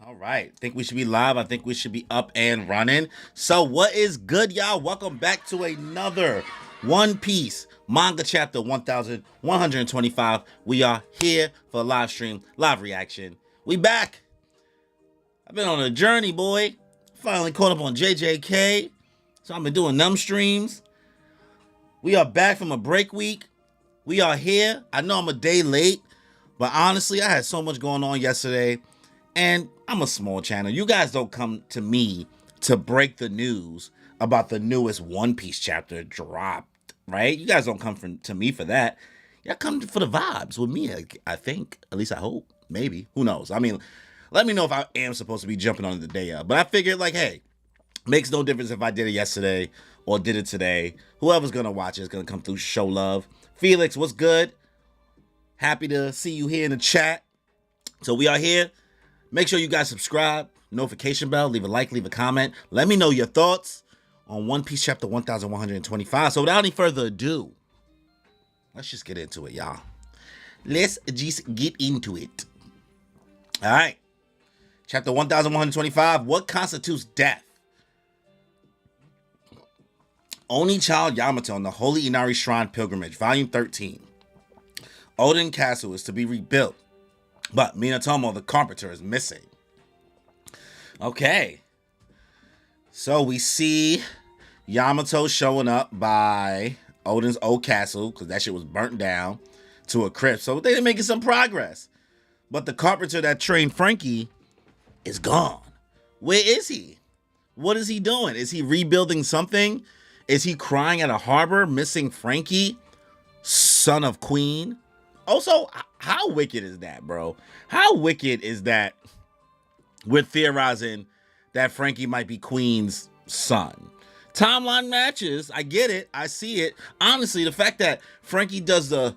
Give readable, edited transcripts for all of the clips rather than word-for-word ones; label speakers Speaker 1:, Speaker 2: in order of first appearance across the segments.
Speaker 1: All right. Think we should be live. I think we should be up and running. So, what is good, y'all? Welcome back to another One Piece Manga Chapter 1125. We are here for a live stream, live reaction. We back. I've been on a journey, boy. Finally caught up on JJK. So, I've been doing them streams. We are back from a break week. We are here. I know I'm a day late, but honestly, I had so much going on yesterday. And I'm a small channel. You guys don't come to me to break the news about the newest One Piece chapter dropped, right? You guys don't come to me for that. Y'all come for the vibes with me, I think. At least I hope. Maybe. Who knows? I mean, let me know if I am supposed to be jumping on it the day of. But I figured, like, hey, makes no difference if I did it yesterday or did it today. Whoever's going to watch it is going to come through, show love. Felix, what's good? Happy to see you here in the chat. So we are here. Make sure you guys subscribe, notification bell, leave a like, leave a comment. Let me know your thoughts on One Piece Chapter 1125. So without any further ado, let's just get into it, y'all. Let's just get into it. All right. Chapter 1125, what constitutes death? Only Child Yamato on the Holy Inari Shrine Pilgrimage, Volume 13. Oden Castle is to be rebuilt, but Minatomo the carpenter is missing. Okay. So we see Yamato showing up by Oden's old castle, because that shit was burnt down, to a crypt. So they're making some progress. But the carpenter that trained Frankie is gone. Where is he? What is he doing? Is he rebuilding something? Is he crying at a harbor, missing Frankie, son of Queen? Also, how wicked is that, bro? How wicked is that we're theorizing that Frankie might be Queen's son? Timeline matches. I get it. I see it. Honestly, the fact that Frankie does the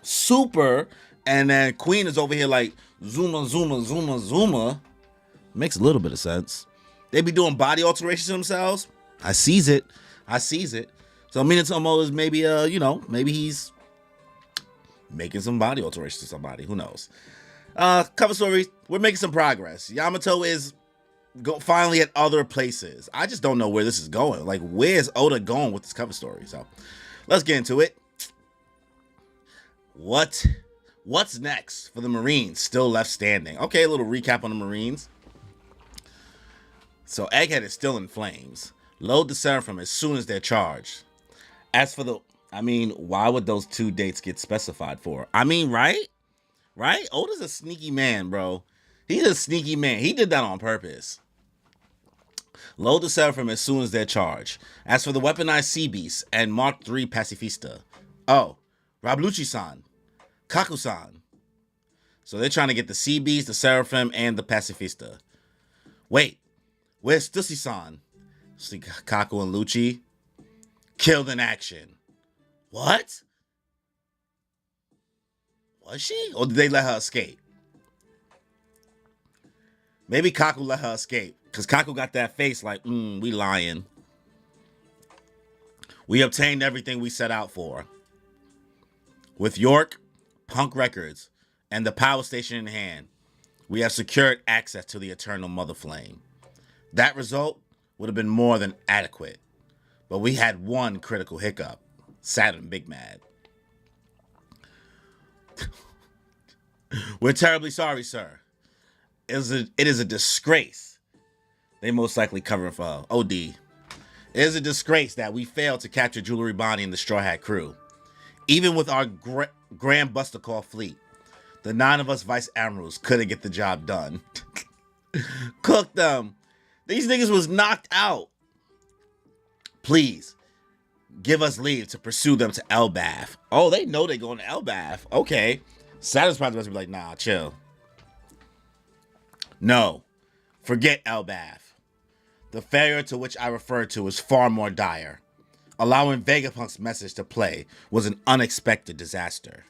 Speaker 1: super and then Queen is over here like Zuma, Zuma, Zuma, Zuma makes a little bit of sense. They be doing body alterations to themselves. I sees it. I sees it. So Minatomo is maybe, maybe he's making some body alterations to somebody. Who knows? Cover story. We're making some progress. Yamato is finally at other places. I just don't know where this is going. Like, where's Oda going with this cover story? So, let's get into it. What's next for the Marines still left standing? Okay, a little recap on the Marines. So, Egghead is still in flames. Load the Seraphim as soon as they're charged. As for the... why would those two dates get specified for? Right? Right? Oda's a sneaky man, bro. He's a sneaky man. He did that on purpose. Load the Seraphim as soon as they're charged. As for the weaponized Sea Beast and Mark III Pacifista. Oh, Rabluchi-san. Kaku-san. So they're trying to get the Sea Beast, the Seraphim, and the Pacifista. Wait, where's Stussy-san? See Kaku and Lucci killed in action. What? Was she? Or did they let her escape? Maybe Kaku let her escape. Because Kaku got that face like, we lying. We obtained everything we set out for. With York, Punk Records, and the power station in hand, we have secured access to the Eternal Mother Flame. That result would have been more than adequate. But we had one critical hiccup. Saturn Big Mad. We're terribly sorry, sir. It is a disgrace. They most likely covering for OD. It is a disgrace that we failed to capture Jewelry Bonnie and the Straw Hat crew. Even with our Grand Buster Call fleet, the 9 of us Vice Admirals couldn't get the job done. Cook them. These niggas was knocked out. Please, give us leave to pursue them to Elbaf. Oh, they know they're going to Elbaf. Okay. Saturn's probably supposed to be like, nah, chill. No. Forget Elbaf. The failure to which I referred to is far more dire. Allowing Vegapunk's message to play was an unexpected disaster.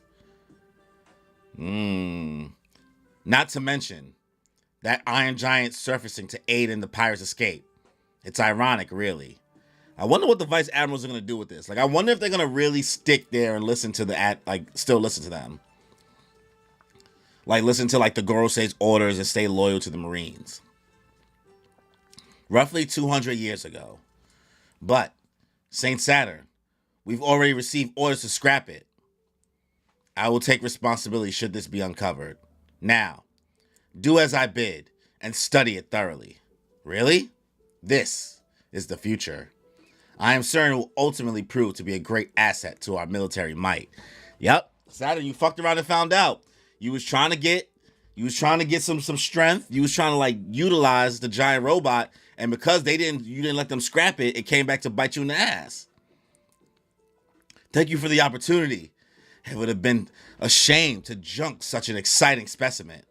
Speaker 1: Not to mention that Iron Giant surfacing to aid in the pirates' escape. It's ironic, really. I wonder what the Vice Admirals are going to do with this. Like, I wonder if they're going to really stick there and listen to still listen to them. Like, listen to, like, the Gorosei's orders and stay loyal to the Marines. Roughly 200 years ago. But, Saint Saturn, we've already received orders to scrap it. I will take responsibility should this be uncovered. Now, do as I bid and study it thoroughly. Really? This is the future. I am certain it will ultimately prove to be a great asset to our military might. Yep, Saturn, you fucked around and found out. You was trying to get some strength. You was trying to like utilize the giant robot, and because you didn't let them scrap it, it came back to bite you in the ass. Thank you for the opportunity. It would have been a shame to junk such an exciting specimen.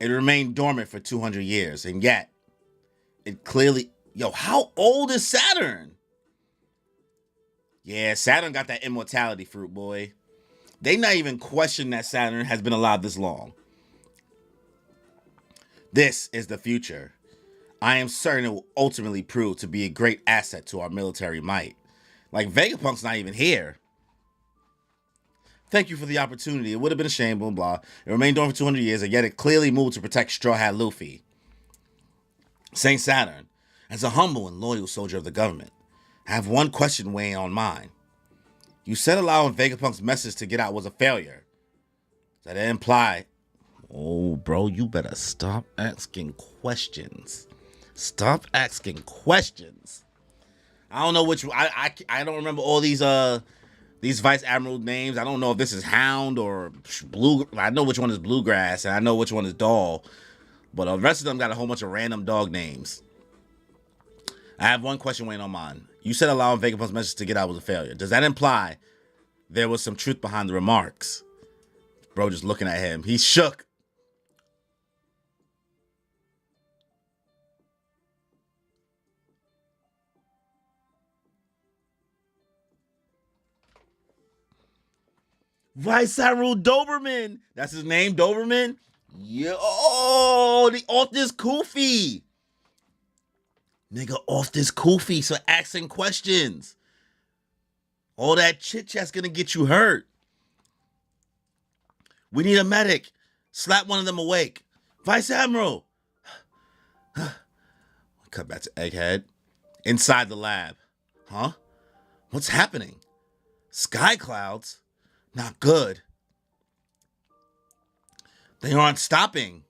Speaker 1: It remained dormant for 200 years, and yet it clearly... Yo, how old is Saturn? Yeah, Saturn got that immortality fruit, boy. They not even question that Saturn has been alive this long. This is the future. I am certain it will ultimately prove to be a great asset to our military might. Like, Vegapunk's not even here. Thank you for the opportunity. It would have been a shame, blah, blah. It remained dormant for 200 years, and yet it clearly moved to protect Straw Hat Luffy. Saint Saturn, as a humble and loyal soldier of the government, I have one question weighing on mine. You said allowing Vegapunk's message to get out was a failure. Does that imply... Oh, bro, you better stop asking questions. Stop asking questions. I don't know which... I don't remember all these Vice Admiral names. I don't know if this is Hound or Blue. I know which one is Bluegrass, and I know which one is Doll. But the rest of them got a whole bunch of random dog names. I have one question weighing on mine. You said allowing Vegapunk's message to get out was a failure. Does that imply there was some truth behind the remarks? Bro just looking at him. He's shook. Vice Admiral Doberman. That's his name, Doberman? Yo, the off this Koofy. Nigga, off this Koofy, so asking questions. All that chit-chat's gonna get you hurt. We need a medic. Slap one of them awake. Vice Admiral. Cut back to Egghead. Inside the lab. Huh? What's happening? Sky clouds? Not good. They aren't stopping.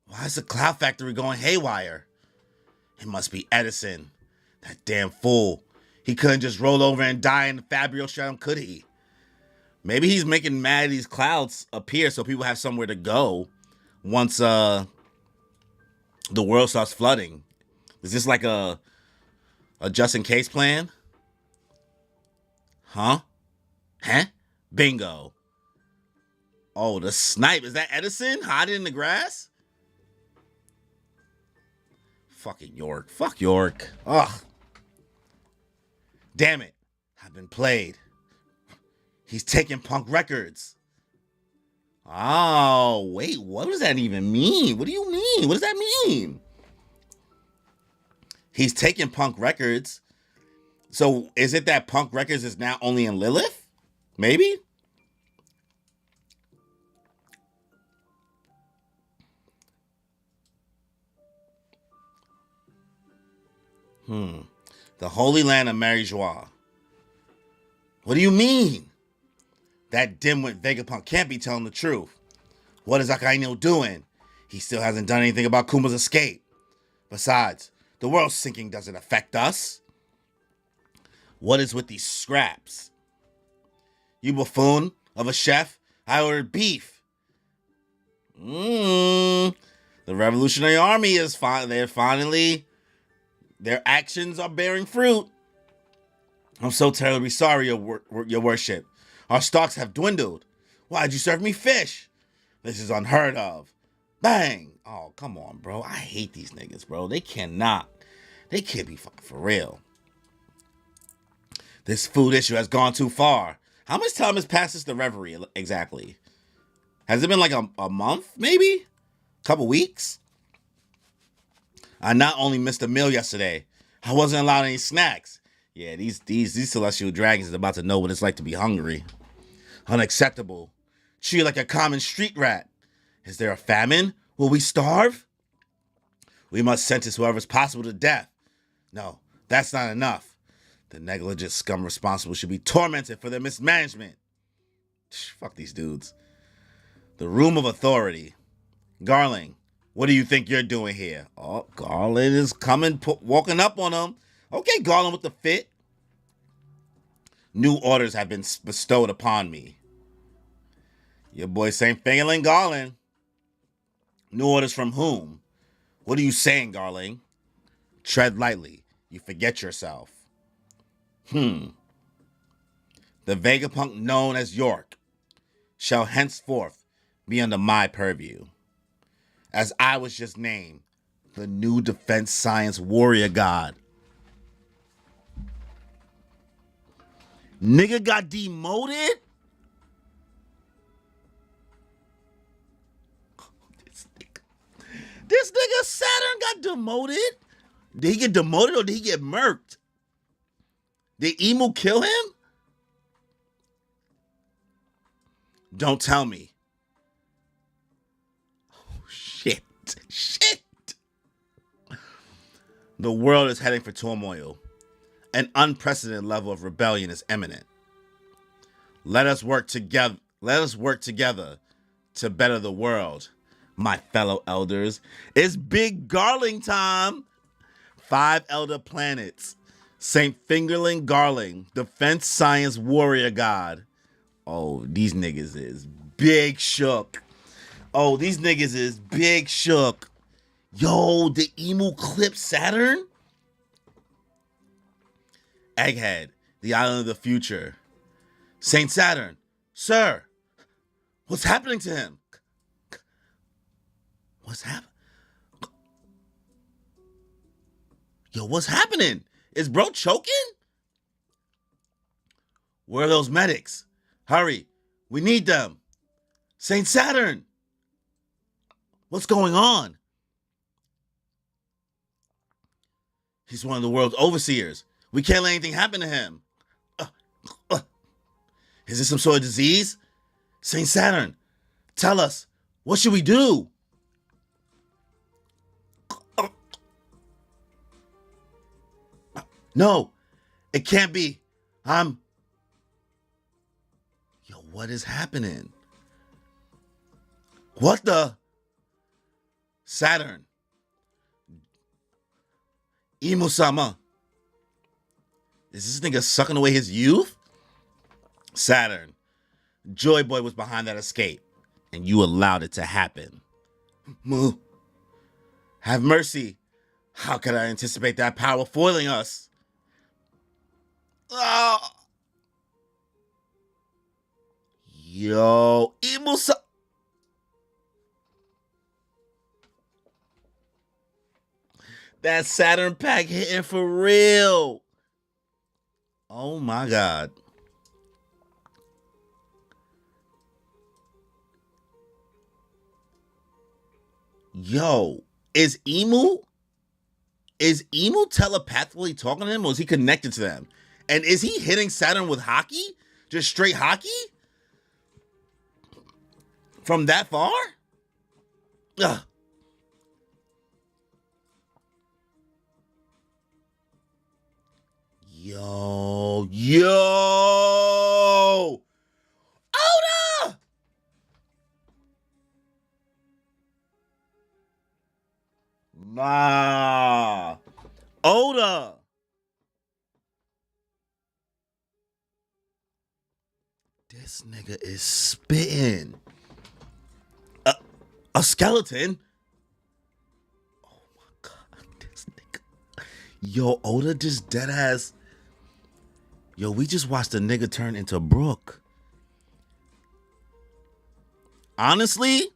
Speaker 1: Why is the cloud factory going haywire? It must be Edison. That damn fool. He couldn't just roll over and die in the Fabio Stratum, could he? Maybe he's making mad these clouds appear so people have somewhere to go once the world starts flooding. Is this like a just in case plan? Huh? Bingo. Oh, the snipe. Is that Edison hiding in the grass? Fucking York. Fuck York. Ugh. Damn it. I've been played. He's taking Punk Records. Oh, wait. What does that even mean? What do you mean? What does that mean? He's taking Punk Records. So is it that Punk Records is now only in Lilith? Maybe? The Holy Land of Mary Joie. What do you mean? That dimwit Vegapunk can't be telling the truth. What is Akainu doing? He still hasn't done anything about Kuma's escape. Besides, the world sinking doesn't affect us. What is with these scraps? You buffoon of a chef, I ordered beef. The Revolutionary Army is their actions are bearing fruit. I'm so terribly sorry, your worship. Our stocks have dwindled. Why'd you serve me fish? This is unheard of. Bang! Oh, come on, bro. I hate these niggas, bro. They can't be fucking for real. This food issue has gone too far. How much time has passed since the reverie exactly? Has it been like a month, maybe? A couple weeks? I not only missed a meal yesterday, I wasn't allowed any snacks. Yeah, these celestial dragons is about to know what it's like to be hungry. Unacceptable. treated like a common street rat. Is there a famine? Will we starve? We must sentence whoever's possible to death. No, that's not enough. The negligent scum responsible should be tormented for their mismanagement. Fuck these dudes. The room of authority. Garling, what do you think you're doing here? Oh, Garland is coming, walking up on him. Okay, Garland with the fit. New orders have been bestowed upon me. Your boy St. Fingerling Garland. New orders from whom? What are you saying, Garling? Tread lightly. You forget yourself. The Vegapunk known as York shall henceforth be under my purview, as I was just named the new defense science warrior god. Nigga got demoted? This nigga Saturn got demoted? Did he get demoted or did he get murked? Did Emu kill him? Don't tell me. Oh, shit. The world is heading for turmoil. An unprecedented level of rebellion is imminent. Let us work together to better the world, my fellow elders. It's Big Garling time. 5 elder planets. St. Fingerling Garling, defense science warrior god. Oh, these niggas is big shook. Yo, the Emu clip Saturn? Egghead, the island of the future. Saint Saturn, sir, what's happening to him? What's happening? Yo, what's happening? Is bro choking? Where are those medics? Hurry, we need them. Saint Saturn, what's going on? He's one of the world's overseers. We can't let anything happen to him. Is this some sort of disease? Saint Saturn, tell us, what should we do? No, it can't be. Yo, what is happening? What the? Saturn. Emu-sama. Is this nigga sucking away his youth? Saturn. Joy Boy was behind that escape, and you allowed it to happen. Moo. Have mercy. How could I anticipate that power foiling us? Oh. Yo, Emu-sama. That Saturn pack hitting for real. Oh my God. Yo, is Emu telepathically talking to him, or is he connected to them? And is he hitting Saturn with hockey? Just straight hockey? From that far? Ugh. Yo. Oda! Nah. Oda. This nigga is spitting. A skeleton? Oh my God, this nigga. Yo, Oda just dead ass. Yo, we just watched a nigga turn into Brook. Honestly,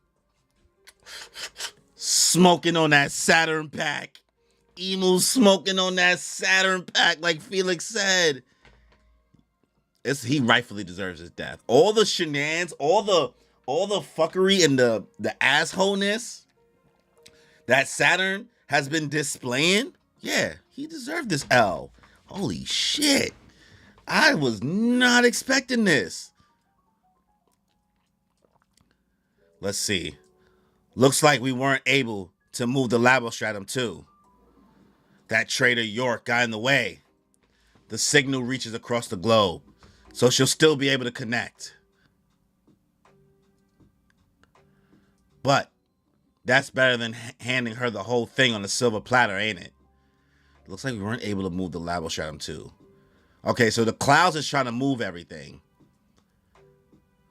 Speaker 1: smoking on that Saturn pack. Emu smoking on that Saturn pack, like Felix said. He rightfully deserves his death. All the shenanigans, all the fuckery and the assholeness that Saturn has been displaying, yeah, he deserved this L. Holy shit. I was not expecting this. Let's see. Looks like we weren't able to move the labostratum too. That traitor York got in the way. The signal reaches across the globe, so she'll still be able to connect. But that's better than handing her the whole thing on a silver platter, ain't it? Looks like we weren't able to move the labostratum too. Okay, so the clouds is trying to move everything.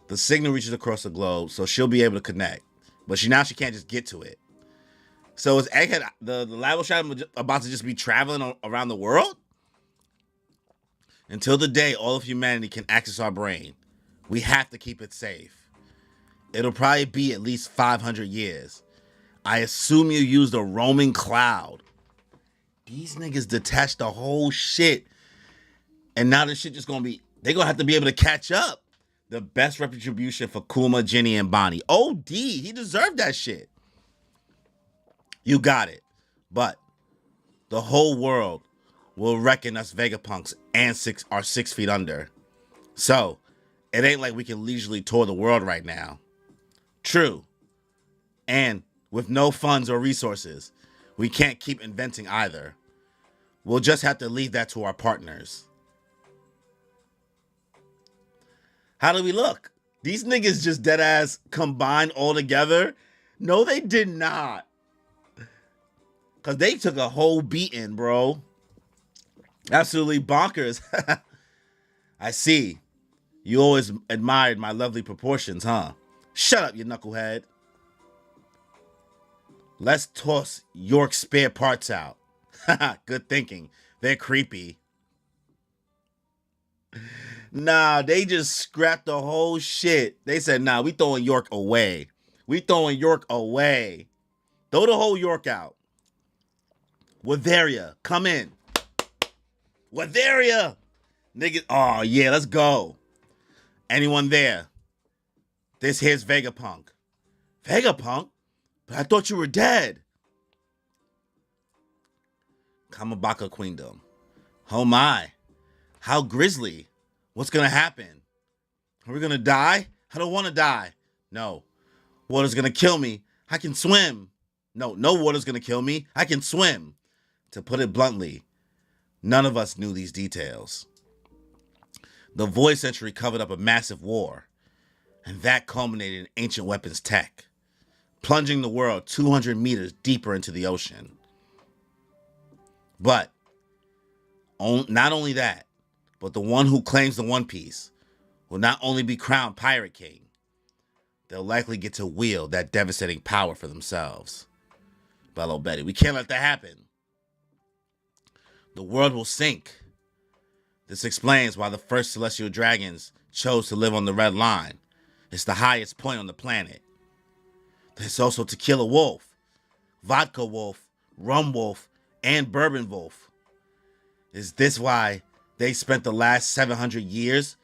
Speaker 1: The signal reaches across the globe, so she'll be able to connect. But she can't just get to it. So is Egghead, the labostratum about to just be traveling around the world? Until the day all of humanity can access our brain, we have to keep it safe. It'll probably be at least 500 years. I assume you used a roaming cloud. These niggas detached the whole shit. And now this shit just gonna be, they gonna have to be able to catch up. The best retribution for Kuma, Ginny, and Bonnie. OD, he deserved that shit. You got it. But the whole world will reckon us Vegapunks and are 6 feet under. So, it ain't like we can leisurely tour the world right now. True. And with no funds or resources, we can't keep inventing either. We'll just have to leave that to our partners. How do we look? These niggas just dead ass combined all together? No, they did not. Because they took a whole beating, bro. Absolutely bonkers. I see. You always admired my lovely proportions, huh? Shut up, you knucklehead. Let's toss York's spare parts out. Good thinking. They're creepy. Nah, they just scrapped the whole shit. They said, nah, we throwing York away. We throwing York away. Throw the whole York out. Watheria, come in. Watheria. Niggas, oh yeah, let's go. Anyone there? This here's Vegapunk. Vegapunk? But I thought you were dead. Kamabaka Queendom. Oh my. How grisly. What's gonna happen? Are we gonna die? I don't wanna die. No. Water's gonna kill me. I can swim. No water's gonna kill me. I can swim. To put it bluntly, none of us knew these details. The Void Century covered up a massive war, and that culminated in ancient weapons tech, plunging the world 200 meters deeper into the ocean. But not only that, but the one who claims the One Piece will not only be crowned Pirate King, they'll likely get to wield that devastating power for themselves. Bello Betty, we can't let that happen. The world will sink. This explains why the first celestial dragons chose to live on the Red Line. It's the highest point on the planet. There's also Tequila Wolf, Vodka Wolf, Rum Wolf, and Bourbon Wolf. Is this why they spent the last 700 years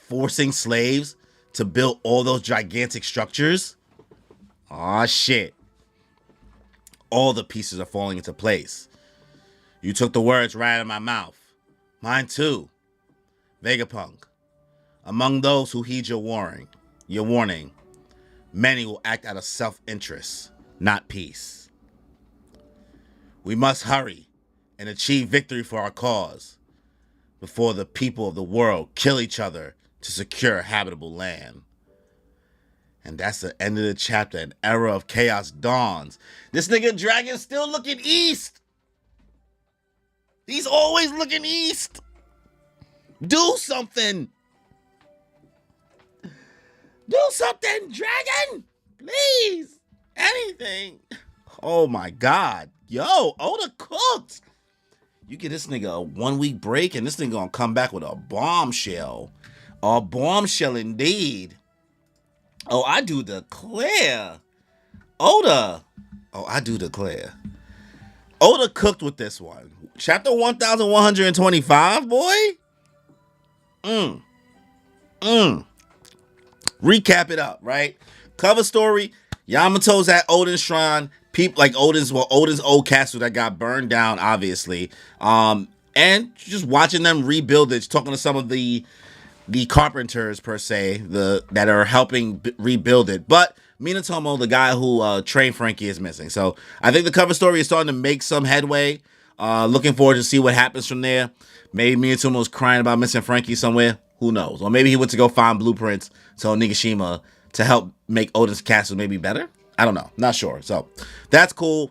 Speaker 1: forcing slaves to build all those gigantic structures? Aw, shit. All the pieces are falling into place. You took the words right out of my mouth. Mine too. Vegapunk. Among those who heed your warning, many will act out of self-interest, not peace. We must hurry and achieve victory for our cause before the people of the world kill each other to secure habitable land. And that's the end of the chapter. An era of chaos dawns. This nigga Dragon's still looking east. He's always looking east. Do something. Do something, Dragon. Please. Anything. Oh my God. Yo, Oda cooked. You get this nigga a 1 week break and this nigga gonna come back with a bombshell. A bombshell indeed. Oh, I do declare. Oda. Oh, I do declare. Oda cooked with this one. Chapter 1125, boy. Recap it up, right? Cover story. Yamato's at Odin's shrine. People like Odin's old castle that got burned down, obviously. And just watching them rebuild it, talking to some of the carpenters per se, that are helping rebuild it. But Minatomo, the guy who trained Frankie, is missing. So I think the cover story is starting to make some headway. Looking forward to see what happens from there. Maybe Minatomo's crying about missing Frankie somewhere. Who knows? Or maybe he went to go find blueprints to Onigashima to help make Oden's castle maybe better. I don't know. Not sure. So that's cool.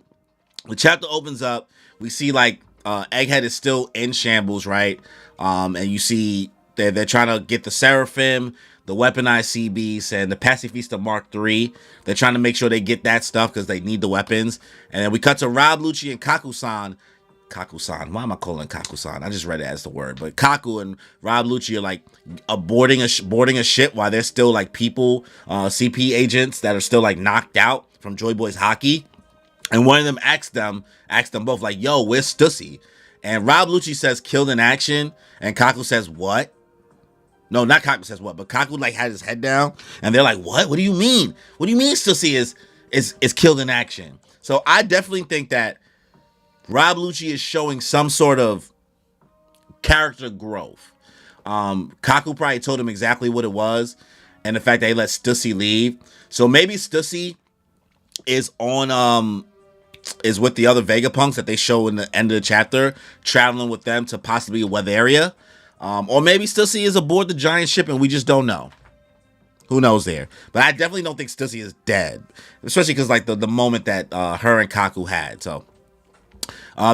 Speaker 1: The chapter opens up. We see like Egghead is still in shambles, right? And you see they're trying to get the Seraphim, the weaponized Sea Beast, and the Pacifista Mark III. They're trying to make sure they get that stuff because they need the weapons. And then we cut to Rob Lucci and Kaku-san. Kaku-san. Why am I calling Kaku-san? I just read it as the word. But Kaku and Rob Lucci are like boarding a ship while they're still like people, CP agents that are still like knocked out from Joy Boys hockey. And one of them asked them both like, yo, where's Stussy? And Rob Lucci says killed in action. And Kaku says what? No, not Kaku says what, but Kaku like had his head down. And they're like, what? What do you mean? What do you mean Stussy is killed in action? So I definitely think that Rob Lucci is showing some sort of character growth. Kaku probably told him exactly what it was, and the fact that he let Stussy leave. So maybe Stussy is on is with the other Vegapunks that they show in the end of the chapter, traveling with them to possibly a weather area. Or maybe Stussy is aboard the giant ship and we just don't know. Who knows there? But I definitely don't think Stussy is dead, especially because like the moment that her and Kaku had. So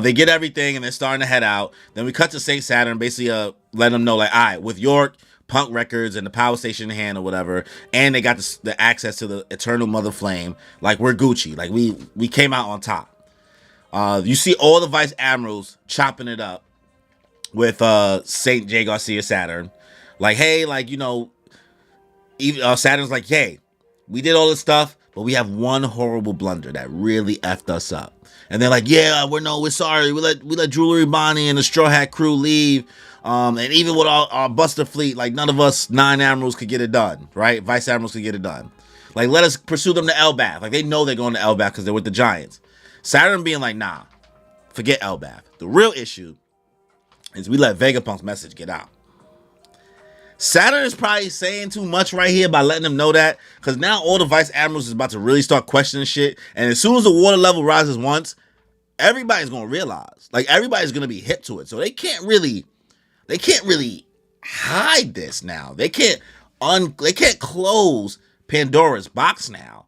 Speaker 1: they get everything and they're starting to head out. Then we cut to St. Saturn, basically letting them know, like, all right, with York, Punk Records, and the power station in hand or whatever, and they got the access to the Eternal Mother Flame, like, we're Gucci. Like, we came out on top. You see all the Vice Admirals chopping it up with St. J. Garcia Saturn. Like, hey, like, you know, even, Saturn's like, hey, we did all this stuff, but we have one horrible blunder that really effed us up. And they're like, yeah, we're sorry. We let Jewelry Bonnie and the Straw Hat crew leave. And even with our Buster fleet, like none of us 9 admirals could get it done, right? Vice admirals could get it done. Like, let us pursue them to Elbath. Like, they know they're going to Elbath because they're with the Giants. Saturn being like, nah, forget Elbath. The real issue is we let Vegapunk's message get out. Saturn is probably saying too much right here by letting them know that, because now all the Vice Admirals is about to really start questioning shit. And as soon as the water level rises once, everybody's going to realize. Like, everybody's going to be hip to it. So they can't really hide this now. They can't close Pandora's box now.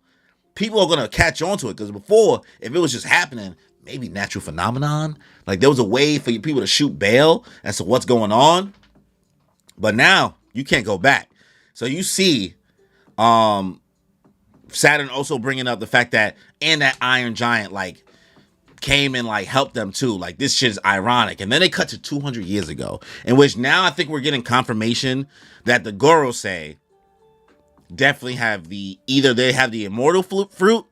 Speaker 1: People are going to catch on to it, because before, if it was just happening, maybe natural phenomenon, like there was a way for people to shoot bail as to what's going on. But now you can't go back. So you see Saturn also bringing up the fact that, and that Iron Giant like came and like helped them too. Like, this shit is ironic. And then they cut to 200 years ago, in which now I think we're getting confirmation that the Gorosei definitely have either they have the immortal fruit,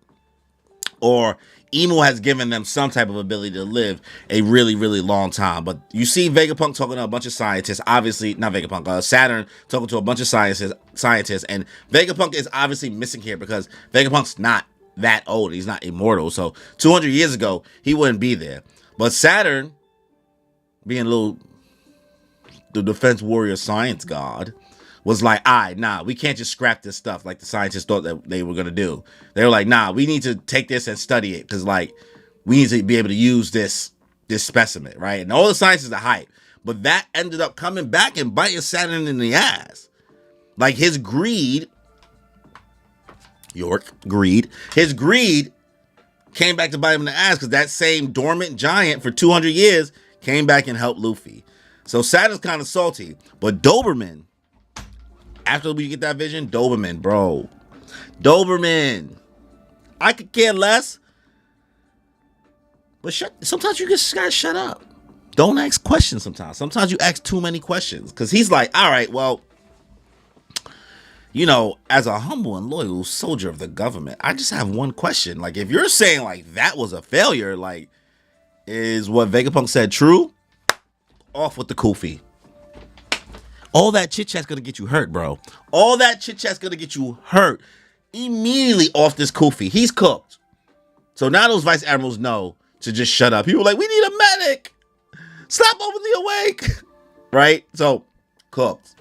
Speaker 1: or Emo has given them some type of ability to live a really, really long time. But you see Vegapunk talking to a bunch of scientists. Obviously, not Vegapunk, Saturn talking to a bunch of scientists. And Vegapunk is obviously missing here because Vegapunk's not that old. He's not immortal. So 200 years ago, he wouldn't be there. But Saturn, being the defense warrior science god, was like, nah, we can't just scrap this stuff like the scientists thought that they were going to do. They were like, nah, we need to take this and study it, because like we need to be able to use this specimen, right? And all the science is a hype. But that ended up coming back and biting Saturn in the ass. Like, his greed, his greed came back to bite him in the ass, because that same dormant giant for 200 years came back and helped Luffy. So Saturn's kind of salty. But Doberman, after we get that vision, Doberman, bro. Doberman. I could care less. But sometimes you just gotta shut up. Don't ask questions sometimes. Sometimes you ask too many questions. Because he's like, all right, well, you know, as a humble and loyal soldier of the government, I just have one question. Like, if you're saying, like, that was a failure, like, is what Vegapunk said true? Off with the kufi. All that chit-chat's gonna get you hurt, bro. All that chit-chat's gonna get you hurt. Immediately off this kufi. He's cooked. So now those Vice Admirals know to just shut up. People are like, we need a medic. Stop openly awake. Right? So, cooked.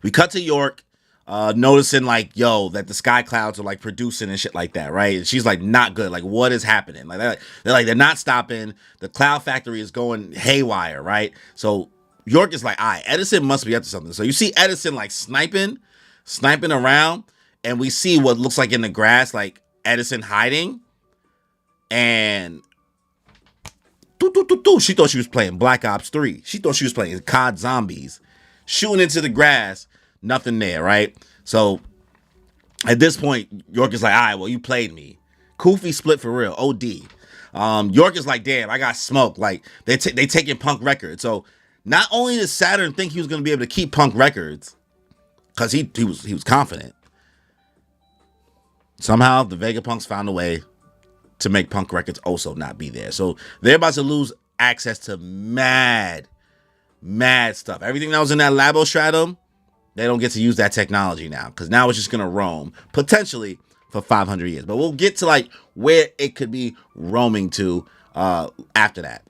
Speaker 1: We cut to York. noticing like, yo, that the sky clouds are like producing and shit like that, right? And she's like, not good. Like, what is happening? Like, they're not stopping. The cloud factory is going haywire, right? So York is like, all right, Edison must be up to something. So you see Edison like sniping around, and we see what looks like in the grass, like Edison hiding, and she thought she was playing Black Ops 3. She thought she was playing COD Zombies. Shooting into the grass, nothing there, right? So at this point, York is like, all right, well, you played me. Kofi split for real, OD. York is like, damn, I got smoked. Like, they taking Punk Records. So not only did Saturn think he was going to be able to keep Punk Records, because he was confident, somehow the Vegapunks found a way to make Punk Records also not be there. So they're about to lose access to mad stuff. Everything that was in that Labo Stratum, they don't get to use that technology now, because now it's just going to roam, potentially, for 500 years. But we'll get to, like, where it could be roaming to after that.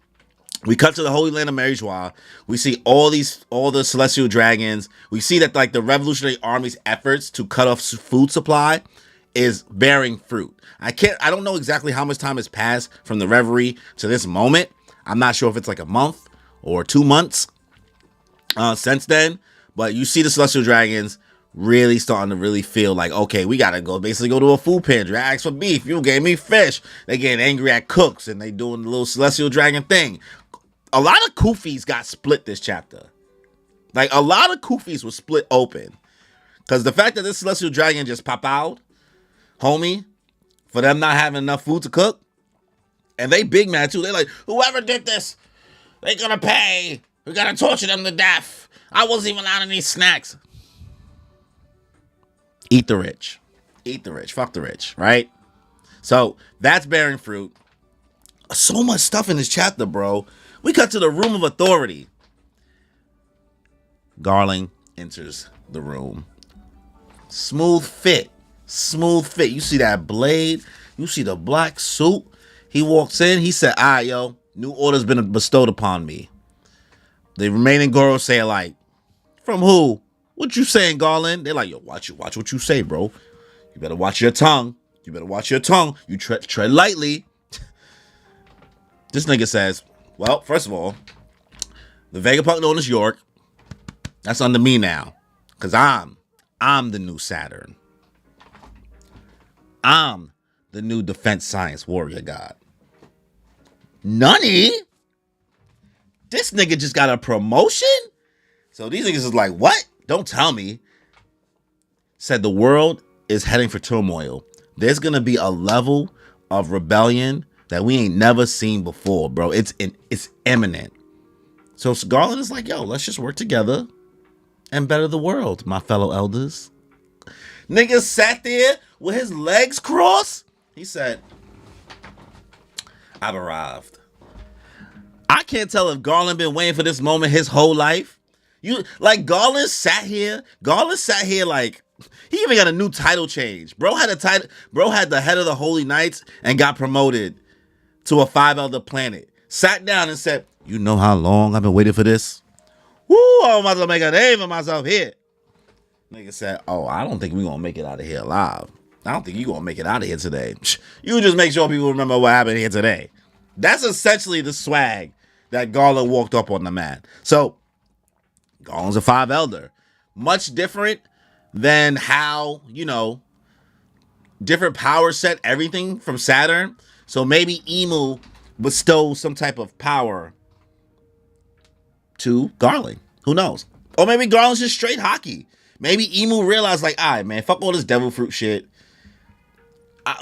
Speaker 1: We cut to the Holy Land of Marijois. We see all the celestial dragons. We see that, like, the Revolutionary Army's efforts to cut off food supply is bearing fruit. I don't know exactly how much time has passed from the Reverie to this moment. I'm not sure if it's like a month or 2 months since then. But you see the celestial dragons really starting to really feel like, okay, we gotta go to a food pantry. I asked for beef, you gave me fish. They getting angry at cooks, and they doing the little celestial dragon thing. A lot of Kufis got split this chapter. Like, a lot of Kufis were split open. Because the fact that this celestial dragon just pop out, homie, for them not having enough food to cook, and they big mad too. They like, whoever did this, they gonna pay. We gotta torture them to death. I wasn't even allowed any snacks. Eat the rich. Fuck the rich, right? So that's bearing fruit. So much stuff in this chapter, bro. We cut to the room of authority. Garling enters the room. Smooth fit. You see that blade. You see the black suit. He walks in. He said, all right, yo, new order's been bestowed upon me. The remaining Goros say, like, from who? What you saying, Garland? They're like, yo, watch what you say, bro. You better watch your tongue. You tread lightly. This nigga says, well, first of all, the Vegapunk known as York, that's under me now. Because I'm the new Saturn. I'm the new defense science warrior god. Nani? This nigga just got a promotion? So these niggas is like, what? Don't tell me. Said the world is heading for turmoil. There's going to be a level of rebellion that we ain't never seen before, bro. It's imminent. So Garland is like, yo, let's just work together and better the world, my fellow elders. Nigga sat there with his legs crossed. He said, I've arrived. I can't tell if Garland been waiting for this moment his whole life. Garland sat here like, he even got a new title change. Bro had the head of the Holy Knights and got promoted to a 5 elder planet. Sat down and said, you know how long I've been waiting for this? Woo, I'm about to make a name for myself here. Nigga said, oh, I don't think we're going to make it out of here alive. I don't think you're going to make it out of here today. You just make sure people remember what happened here today. That's essentially the swag that Garland walked up on the man. So, Garland's a 5 elder. Much different than how, different power set, everything from Saturn. So maybe Emu bestows some type of power to Garland. Who knows? Or maybe Garland's just straight hockey. Maybe Emu realized, like, all right, man, fuck all this devil fruit shit.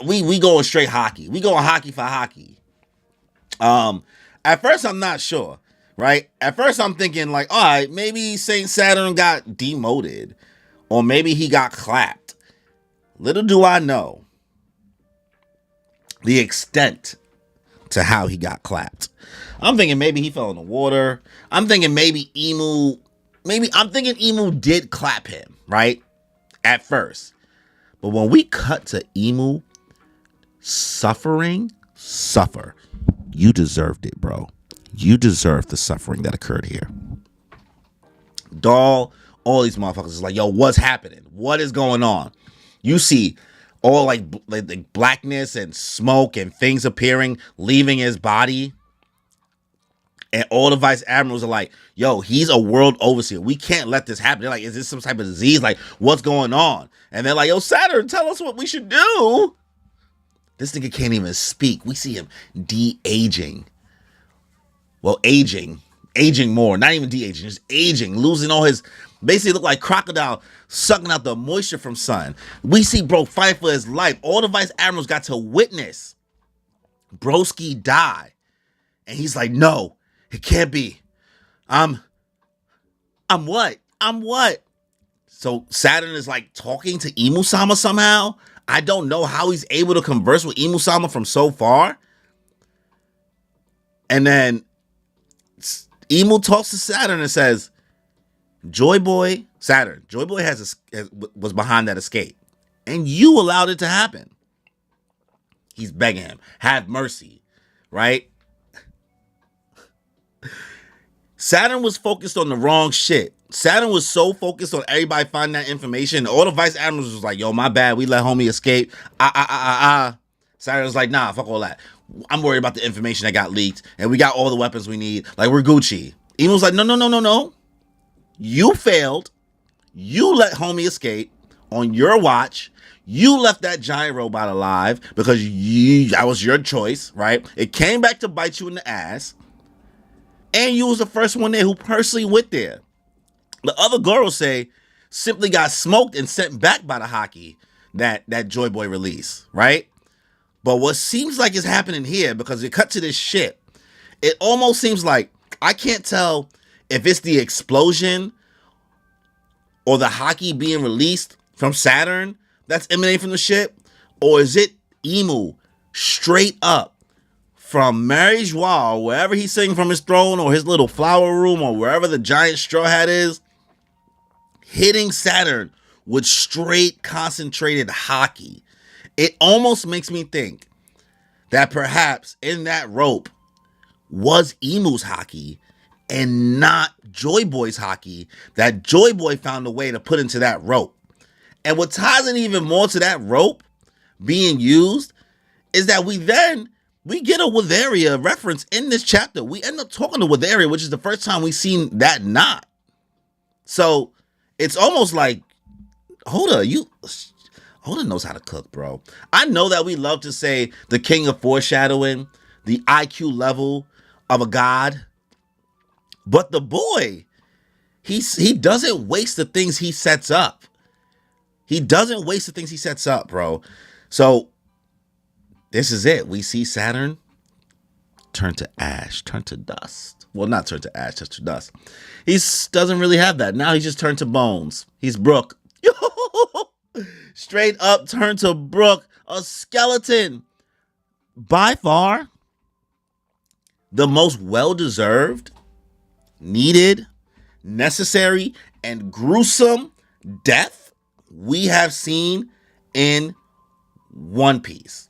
Speaker 1: We going straight hockey. We going hockey for hockey. At first, I'm not sure, right? At first, I'm thinking, like, all right, maybe Saint Saturn got demoted. Or maybe he got clapped. Little do I know the extent to how he got clapped. I'm thinking maybe he fell in the water. I'm thinking Emu did clap him, right? At first. But when we cut to Emu suffer, you deserved it, bro. You deserved the suffering that occurred here. Doll All these motherfuckers is like, yo, what's happening? What is going on? You see all like blackness and smoke and things appearing, leaving his body. And all the vice admirals are like, yo, he's a world overseer. We can't let this happen. They're like, is this some type of disease? Like, what's going on? And they're like, yo, Saturn, tell us what we should do. This nigga can't even speak. We see him de-aging. Well, aging more. Not even de-aging, just aging. Losing all his, basically look like crocodile sucking out the moisture from sun. We see bro fight for his life. All the vice admirals got to witness Broski die. And he's like, no. It can't be. I'm what? I'm what? So Saturn is like talking to Imu-sama somehow. I don't know how he's able to converse with Imu-sama from so far. And then Imu talks to Saturn and says, Joy Boy was behind that escape. And you allowed it to happen. He's begging him, have mercy, right? Saturn was focused on the wrong shit. Saturn was so focused on everybody finding that information. All the vice admirals was like, yo, my bad. We let homie escape. Saturn was like, nah, fuck all that. I'm worried about the information that got leaked. And we got all the weapons we need. Like, we're Gucci. Emo was like, no. You failed. You let homie escape on your watch. You left that giant robot alive because that was your choice, right? It came back to bite you in the ass. And you was the first one there who personally went there. The other girls say simply got smoked and sent back by the hockey that Joy Boy released, right? But what seems like is happening here, because it cut to this shit, it almost seems like, I can't tell if it's the explosion or the hockey being released from Saturn that's emanating from the ship, or is it Emu straight up from Mary Joie, wherever he's sitting from his throne or his little flower room or wherever the giant straw hat is, hitting Saturn with straight concentrated hockey. It almost makes me think that perhaps in that rope was Emu's hockey and not Joy Boy's hockey that Joy Boy found a way to put into that rope. And what ties in even more to that rope being used is that we get a Witheria reference in this chapter. We end up talking to Witheria, which is the first time we've seen that knot. So it's almost like, Hoda knows how to cook, bro. I know that we love to say the king of foreshadowing, the IQ level of a god, but the boy, he doesn't waste the things he sets up. He doesn't waste the things he sets up, bro. So this is it. We see Saturn turn to ash, turn to dust. Well, not turn to ash, just to dust. He doesn't really have that. Now he's just turned to bones. He's Brooke. Straight up turned to Brooke, a skeleton. By far, the most well-deserved, needed, necessary, and gruesome death we have seen in One Piece.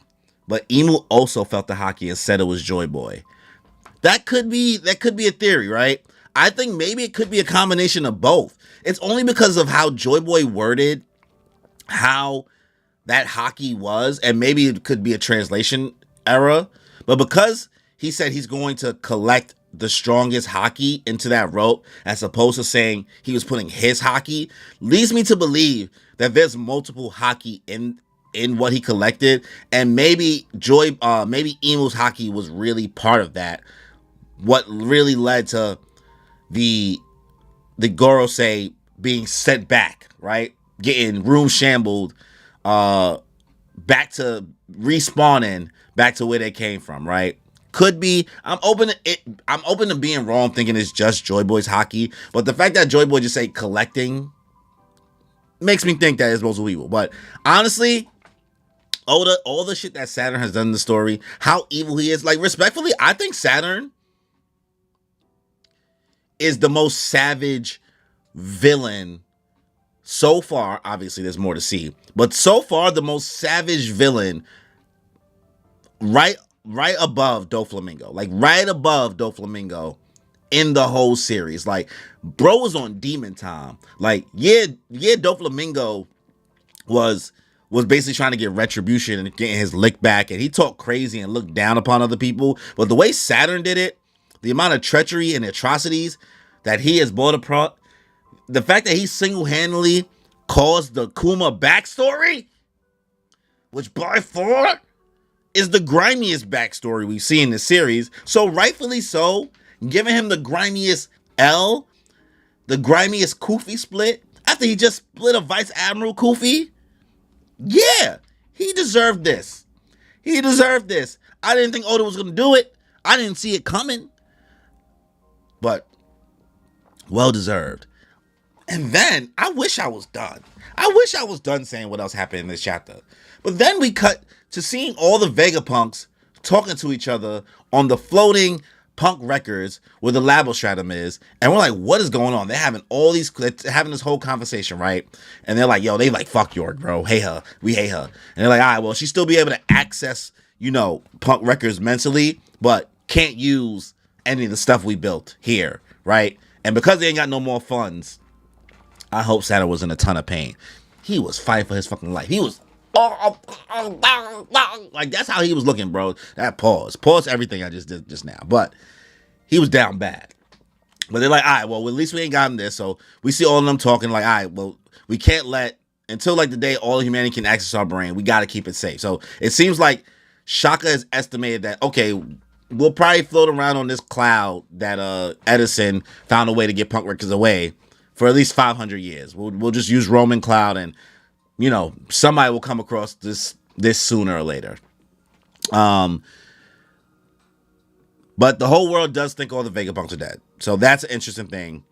Speaker 1: But Emu also felt the hockey and said it was Joy Boy. That could be a theory, right? I think maybe it could be a combination of both. It's only because of how Joy Boy worded how that hockey was, and maybe it could be a translation error. But because he said he's going to collect the strongest hockey into that rope, as opposed to saying he was putting his hockey, leads me to believe that there's multiple hockey in what he collected, and maybe Emu's hockey was really part of that. What really led to the Gorosei being sent back, right? Getting room shambled, back to respawning back to where they came from, right? Could be. I'm open to being wrong, thinking it's just Joy Boy's hockey, but the fact that Joy Boy just say collecting makes me think that it's multiple people. But honestly, all the shit that Saturn has done in the story, how evil he is, like, respectfully, I think Saturn is the most savage villain so far. Obviously, there's more to see, but so far, the most savage villain, right above Doflamingo, like right above Doflamingo in the whole series. Like, bro was on demon time. Like, yeah, Doflamingo was basically trying to get retribution and getting his lick back, and he talked crazy and looked down upon other people. But the way Saturn did it, the amount of treachery and atrocities that he has brought upon, the fact that he single-handedly caused the Kuma backstory, which by far is the grimiest backstory we see in the series. So rightfully so, giving him the grimiest L, the grimiest Kufi split, after he just split a Vice Admiral Kufi. Yeah, he deserved this. He deserved this. I didn't think Oda was going to do it. I didn't see it coming. But well deserved. And then I wish I was done. I wish I was done saying what else happened in this chapter. But then we cut to seeing all the Vegapunks talking to each other on the floating punk records where the Labostratum is. And we're like, what is going on? They're having having this whole conversation, right? And they're like, yo, they like, fuck York, bro. Hate her. We hate her. And they're like, all right, well, she'll still be able to access, punk records mentally, but can't use any of the stuff we built here, right? And because they ain't got no more funds, I hope Saturn was in a ton of pain. He was fighting for his fucking life. He was like, that's how he was looking, bro. That pause everything I just did just now. But he was down bad. But they're like, all right, well, at least we ain't got him there. So we see all of them talking like, all right, well, we can't let, until like the day all of humanity can access our brain, we got to keep it safe. So it seems like Shaka has estimated that, okay, we'll probably float around on this cloud that Edison found a way to get punk records away for at least 500 years. We'll just use Roman cloud, and somebody will come across this sooner or later. But the whole world does think all the Vegapunks are dead, so that's an interesting thing.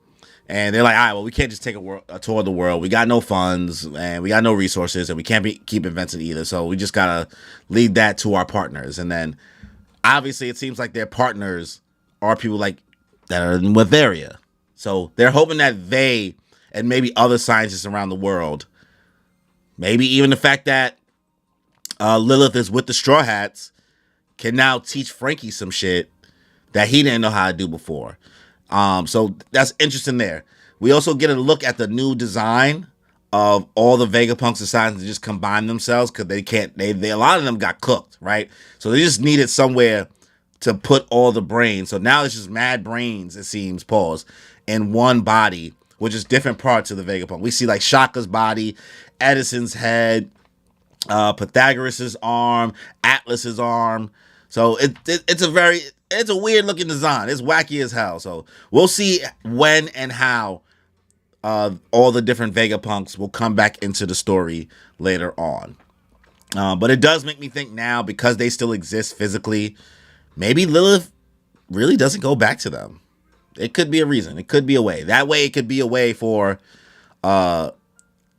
Speaker 1: And they're like, all right, well, we can't just take a tour of the world. We got no funds, and we got no resources, and we can't keep inventing either. So we just gotta lead that to our partners. And then obviously it seems like their partners are people like that are in Witheria. So they're hoping that they and maybe other scientists around the world, maybe even the fact that Lilith is with the Straw Hats, can now teach Frankie some shit that he didn't know how to do before. So that's interesting there. We also get a look at the new design of all the Vegapunks deciding to just combine themselves because they can't. They a lot of them got cooked, right? So they just needed somewhere to put all the brains. So now it's just mad brains, it seems, in one body, which is different parts of the Vegapunk. We see like Shaka's body, Edison's head, Pythagoras' arm, Atlas's arm. So it's a weird looking design. It's wacky as hell. So we'll see when and how all the different Vegapunks will come back into the story later on. But it does make me think now, because they still exist physically, maybe Lilith really doesn't go back to them. It could be a reason. It could be a way. That way it could be a way for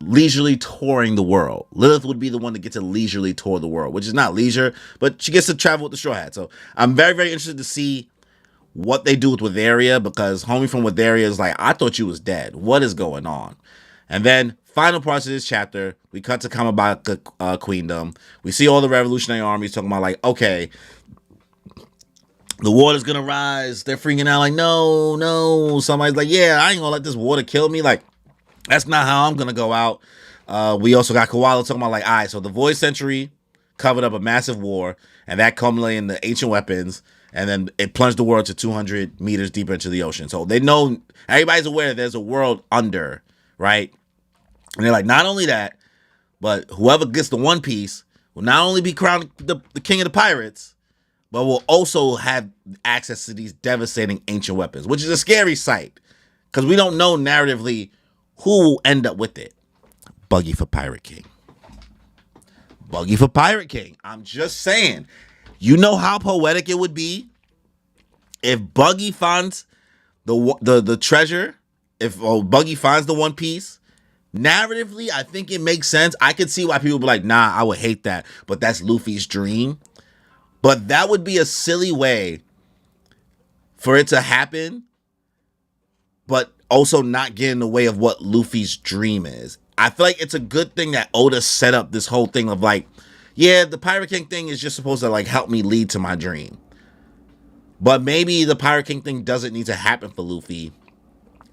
Speaker 1: leisurely touring the world. Lilith would be the one to get to leisurely tour the world, which is not leisure, but she gets to travel with the Straw Hat. So I'm very, very interested to see what they do with Witheria, because homie from Witheria is like, I thought you was dead. What is going on? And then final parts of this chapter, we cut to Kamabaka Queendom. We see all the revolutionary armies talking about like, okay, the water's gonna rise. They're freaking out like, no. Somebody's like, yeah, I ain't gonna let this water kill me. Like, that's not how I'm gonna go out. We also got Koala talking about like, all right, so the Void Century covered up a massive war, and that culminated in the ancient weapons, and then it plunged the world to 200 meters deeper into the ocean. So they know, everybody's aware that there's a world under, right? And they're like, not only that, but whoever gets the One Piece will not only be crowned the king of the pirates, but will also have access to these devastating ancient weapons, which is a scary sight, because we don't know narratively who will end up with it. Buggy for Pirate King. Buggy for Pirate King. I'm just saying. You know how poetic it would be if Buggy finds the treasure, if Buggy finds the One Piece. Narratively, I think it makes sense. I could see why people would be like, nah, I would hate that, but that's Luffy's dream. But that would be a silly way for it to happen, but also not get in the way of what Luffy's dream is. I feel like it's a good thing that Oda set up this whole thing of like, yeah, the Pirate King thing is just supposed to like help me lead to my dream. But maybe the Pirate King thing doesn't need to happen for Luffy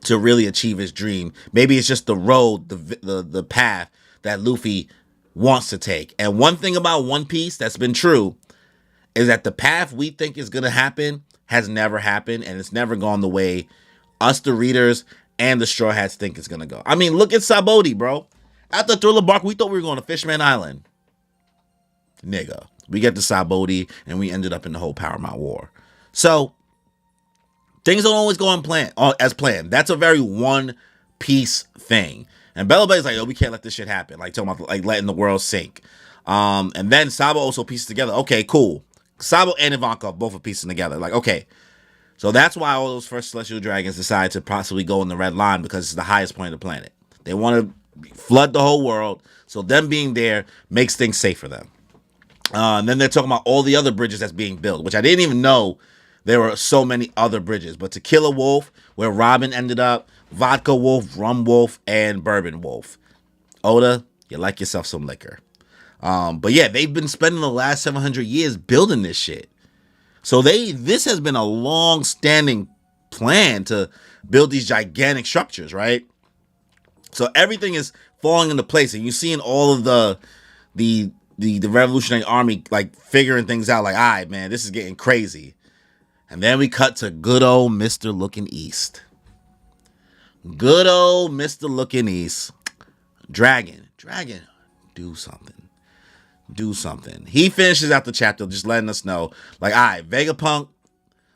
Speaker 1: to really achieve his dream. Maybe it's just the road, the path that Luffy wants to take. And one thing about One Piece that's been true is that the path we think is going to happen has never happened, and it's never gone the way us, the readers, and the Straw Hats think it's going to go. I mean, look at Sabaody, bro. After Thriller Bark, we thought we were going to Fishman Island. Nigga. We get to Sabaody, and we ended up in the whole Paramount War. So, things don't always go as planned. That's a very One Piece thing. And Bella Bay's like, we can't let this shit happen. Like, talking about, like, letting the world sink. And then Sabo also pieces together. Okay, cool. Sabo and Ivankov both are piecing together. Like, okay. So that's why all those first Celestial Dragons decided to possibly go in the Red Line, because it's the highest point of the planet. They want to flood the whole world. So them being there makes things safe for them. And then they're talking about all the other bridges that's being built, which I didn't even know there were so many other bridges. But Tequila Wolf, where Robin ended up, Vodka Wolf, Rum Wolf, and Bourbon Wolf. Oda, you like yourself some liquor. But yeah, they've been spending the last 700 years building this shit. So this has been a long-standing plan to build these gigantic structures, right? So everything is falling into place, and you're seeing all of the Revolutionary Army like figuring things out. Like, all right, man, this is getting crazy. And then we cut to good old Mr. Looking East. Good old Mr. Looking East. Dragon, do something. Do something. He finishes out the chapter just letting us know, like, all right, Vegapunk,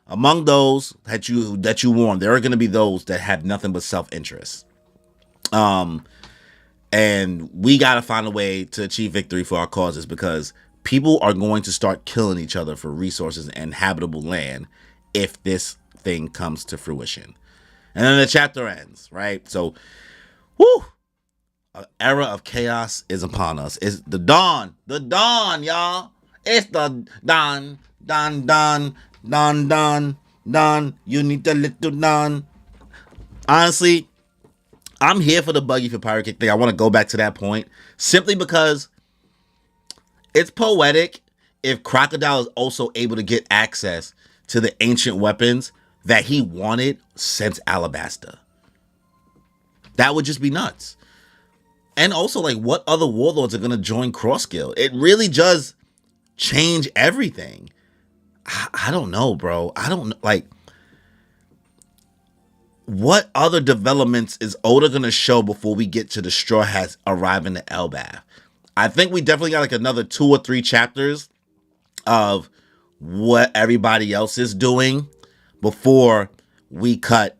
Speaker 1: among those that you warned, there are going to be those that have nothing but self-interest. And we got to find a way to achieve victory for our causes, because people are going to start killing each other for resources and habitable land if this thing comes to fruition. And then the chapter ends, right? So, whoo! An era of chaos is upon us. It's the dawn, y'all. It's the dawn. You need the little dawn. Honestly, I'm here for the Buggy for Pirate King thing. I want to go back to that point simply because it's poetic if Crocodile is also able to get access to the ancient weapons that he wanted since Alabasta. That would just be nuts. And also, like, what other warlords are going to join Cross Guild? It really does change everything. I don't know, bro. I don't know. Like, what other developments is Oda going to show before we get to the Straw Hats arriving to Elbaf? I think we definitely got like another 2 or 3 chapters of what everybody else is doing before we cut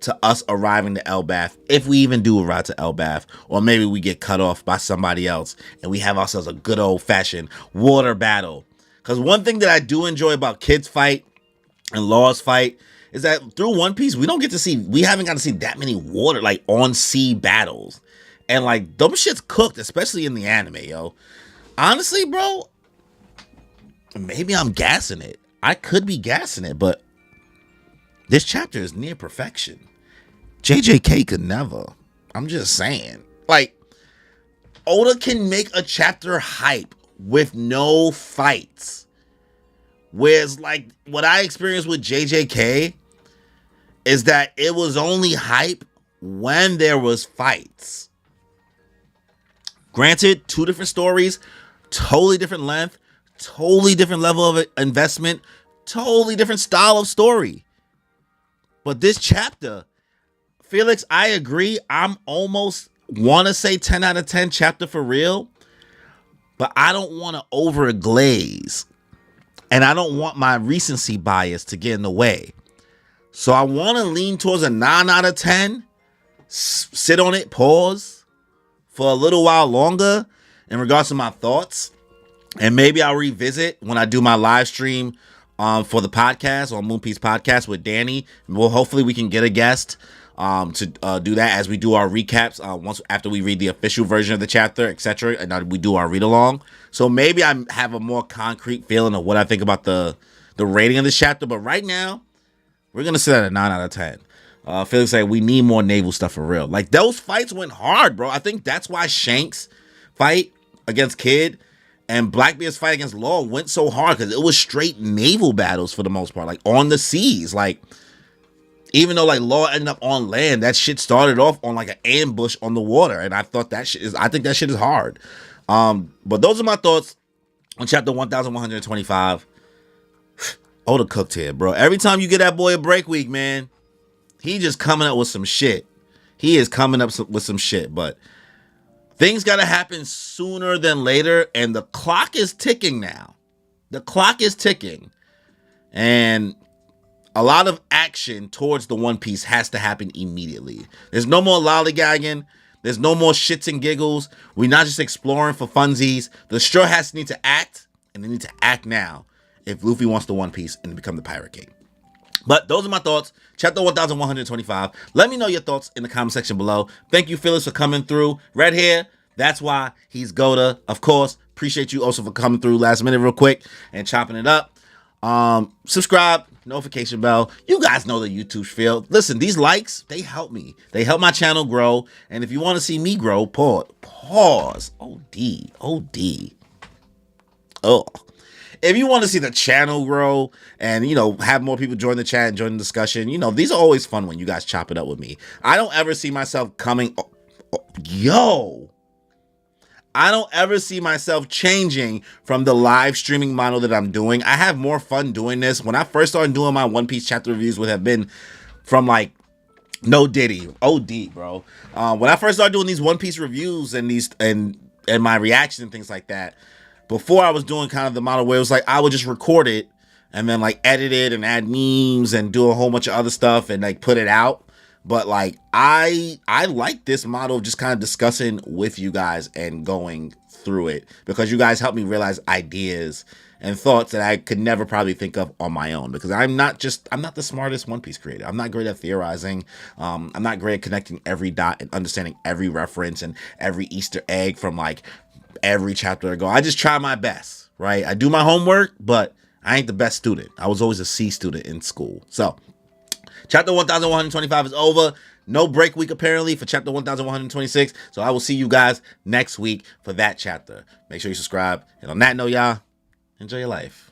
Speaker 1: to us arriving to Elbaf, if we even do arrive to Elbaf, or maybe we get cut off by somebody else and we have ourselves a good old-fashioned water battle. Because one thing that I do enjoy about Kid's fight and Law's fight is that through One Piece, we haven't got to see that many water, like, on-sea battles. And, like, them shit's cooked, especially in the anime, yo. Honestly, bro, maybe I'm gassing it. I could be gassing it, but this chapter is near perfection. JJK could never. I'm just saying. Like, Oda can make a chapter hype with no fights. Whereas, like, what I experienced with JJK is that it was only hype when there was fights. Granted, 2 different stories, totally different length, totally different level of investment, totally different style of story. But this chapter, Felix, I agree. I'm almost want to say 10 out of 10 chapter for real, but I don't want to overglaze. And I don't want my recency bias to get in the way. So I want to lean towards a 9 out of 10, sit on it, pause for a little while longer in regards to my thoughts. And maybe I'll revisit when I do my live stream for the podcast on Moon Piece Podcast with Danny. Well, hopefully we can get a guest to do that as we do our recaps once after we read the official version of the chapter, etc. And we do our read along. So maybe I have a more concrete feeling of what I think about the rating of this chapter. But right now, we're gonna sit at a 9 out of 10. Felix said we need more naval stuff for real. Like, those fights went hard, bro. I think that's why Shanks' fight against Kid And Blackbeard's fight against Law went so hard because it was straight naval battles for the most part, like on the seas. Like, even though like Law ended up on land, that shit started off on like an ambush on the water. And I think that shit is hard. But those are my thoughts on chapter 1125. Oda cooked here, bro. Every time you get that boy a break week, man, he just coming up with some shit. He is coming up with some shit, but things got to happen sooner than later, and the clock is ticking now. The clock is ticking, and a lot of action towards the One Piece has to happen immediately. There's no more lollygagging. There's no more shits and giggles. We're not just exploring for funsies. The Straw Hats need to act, and they need to act now if Luffy wants the One Piece and become the Pirate King. But those are my thoughts. Chapter 1125. Let me know your thoughts in the comment section below. Thank you, Phyllis, for coming through. Red hair, that's why he's Goda. Of course, appreciate you also for coming through last minute real quick and chopping it up. Subscribe, notification bell. You guys know the YouTube feel. Listen, these likes, they help me. They help my channel grow. And if you want to see me grow, pause. OD. Oh. If you want to see the channel grow and, have more people join the chat and join the discussion, these are always fun when you guys chop it up with me. I don't ever see myself I don't ever see myself changing from the live streaming model that I'm doing. I have more fun doing this. When I first started doing my One Piece chapter reviews would have been from like No Diddy, OD, bro. When I first started doing these One Piece reviews and my reactions and things like that, before I was doing kind of the model where it was like I would just record it and then like edit it and add memes and do a whole bunch of other stuff and like put it out. But like I like this model of just kind of discussing with you guys and going through it because you guys help me realize ideas and thoughts that I could never probably think of on my own because I'm not the smartest One Piece creator. I'm not great at theorizing. I'm not great at connecting every dot and understanding every reference and every Easter egg from like every chapter ago. I just try my best, right? I do my homework, but I ain't the best student. I was always a C student in school. So chapter 1125 is over. No break week apparently for chapter 1126. So I will see you guys next week for that chapter. Make sure you subscribe. And on that note, y'all, enjoy your life.